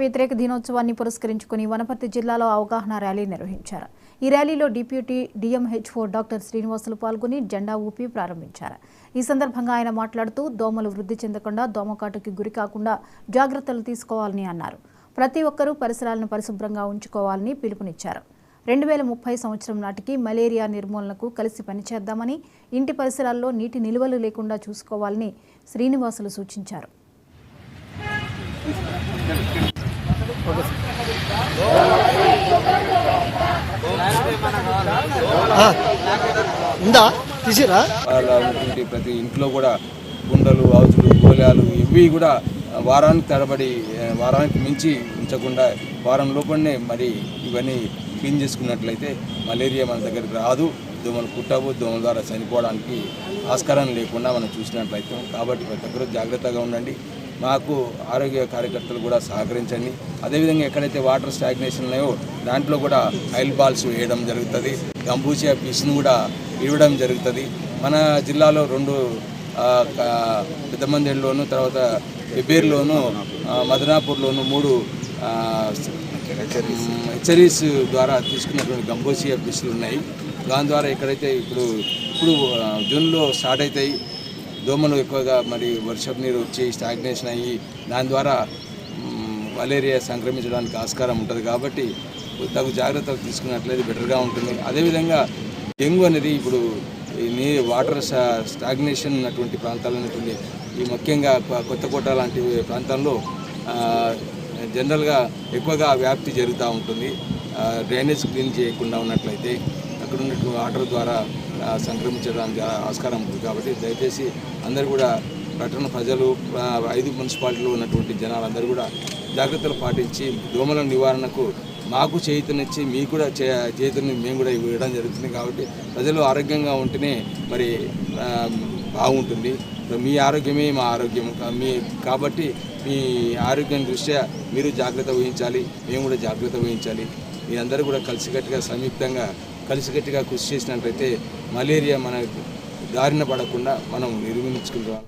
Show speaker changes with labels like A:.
A: వ్యతిరేక దినోత్సవాన్ని పురస్కరించుకుని వనపర్తి జిల్లాలో అవగాహన ర్యాలీ నిర్వహించారు. ఈ ర్యాలీలో డిప్యూటీ డిఎంహెచ్ఓ డాక్టర్ శ్రీనివాసులు పాల్గొని జెండా ఊపి ప్రారంభించారు. ఈ సందర్భంగా ఆయన మాట్లాడుతూ దోమలు వృద్ధి చెందకుండా దోమకాటుకి గురి కాకుండా జాగ్రత్తలు తీసుకోవాలని అన్నారు. ప్రతి ఒక్కరూ పరిసరాలను పరిశుభ్రంగా ఉంచుకోవాలని పిలుపునిచ్చారు. 2030 సంవత్సరం నాటికి మలేరియా నిర్మూలనకు కలిసి పనిచేద్దామని, ఇంటి పరిసరాల్లో నీటి నిల్వలు లేకుండా చూసుకోవాలని శ్రీనివాసులు సూచించారు.
B: ప్రతి ఇంట్లో కూడా గుండలు, ఆవుతులు, గోళాలు ఇవి కూడా వారానికి మించి ఉంచకుండా వారం లోపలనే మరి ఇవన్నీ క్లీన్ చేసుకున్నట్లయితే మలేరియా మన దగ్గరికి రాదు, దోమలు కుట్టవు, దోమల ద్వారా చనిపోవడానికి ఆస్కారం లేకుండా మనం చూసినట్లయితే. కాబట్టి ప్రతి ఒక్కరూ జాగ్రత్తగా ఉండండి. మాకు ఆరోగ్య కార్యకర్తలు కూడా సహకరించండి. అదేవిధంగా ఎక్కడైతే వాటర్ స్టాగ్నేషన్ ఉన్నాయో దాంట్లో కూడా ఆయిల్ బాల్స్ వేయడం జరుగుతుంది, గంబూచియా పీస్ను కూడా ఇవ్వడం జరుగుతుంది. మన జిల్లాలో 2 పెద్దమందేళ్ళలోను, తర్వాత పెబ్బేరులోను, మదనాపూర్లోను 3 హెచ్చరీస్ ద్వారా తీసుకున్నటువంటి గంబూచియా పీసులు ఉన్నాయి. దాని ద్వారా ఎక్కడైతే ఇప్పుడు జూన్లో స్టార్ట్ అవుతాయి దోమలు ఎక్కువగా, మరి వర్షపు నీరు వచ్చి స్టాగ్నేషన్ అయ్యి దాని ద్వారా మలేరియా సంక్రమించడానికి ఆస్కారం ఉంటుంది. కాబట్టి తగు జాగ్రత్తలు తీసుకున్నట్లయితే బెటర్గా ఉంటుంది. అదేవిధంగా డెంగ్యూ అనేది ఇప్పుడు వాటర్ స్టాగ్నేషన్ ఉన్నటువంటి ప్రాంతాలు ఉన్నటువంటి ఈ ముఖ్యంగా కొత్తకోట లాంటి ప్రాంతాల్లో జనరల్గా ఎక్కువగా వ్యాప్తి జరుగుతూ ఉంటుంది. డ్రైనేజ్ క్లీన్ చేయకుండా ఉన్నట్లయితే అక్కడ ఉన్నటువంటి వాటర్ ద్వారా సంక్రమించడానికి ఆస్కారం ఉంటుంది. కాబట్టి దయచేసి అందరూ కూడా పట్టణ ప్రజలు, 5 మున్సిపాలిటీలో ఉన్నటువంటి జనాలందరూ కూడా జాగ్రత్తలు పాటించి దోమల నివారణకు మాకు చేయూతనిచ్చి మీకు కూడా చేయూతని మేము కూడా ఇవ్వడం జరుగుతుంది. కాబట్టి ప్రజలు ఆరోగ్యంగా ఉంటేనే మరి బాగుంటుంది. మీ ఆరోగ్యమే మా ఆరోగ్యం. కాబట్టి మీ ఆరోగ్యం దృష్ట్యా మీరు జాగ్రత్త వహించాలి, మేము కూడా జాగ్రత్త వహించాలి. మీ అందరూ కూడా కలిసికట్టుగా కృషి చేసినట్లయితే మలేరియా మన దారిన పడకుండా మనం నిర్మూలించుకుంటాం.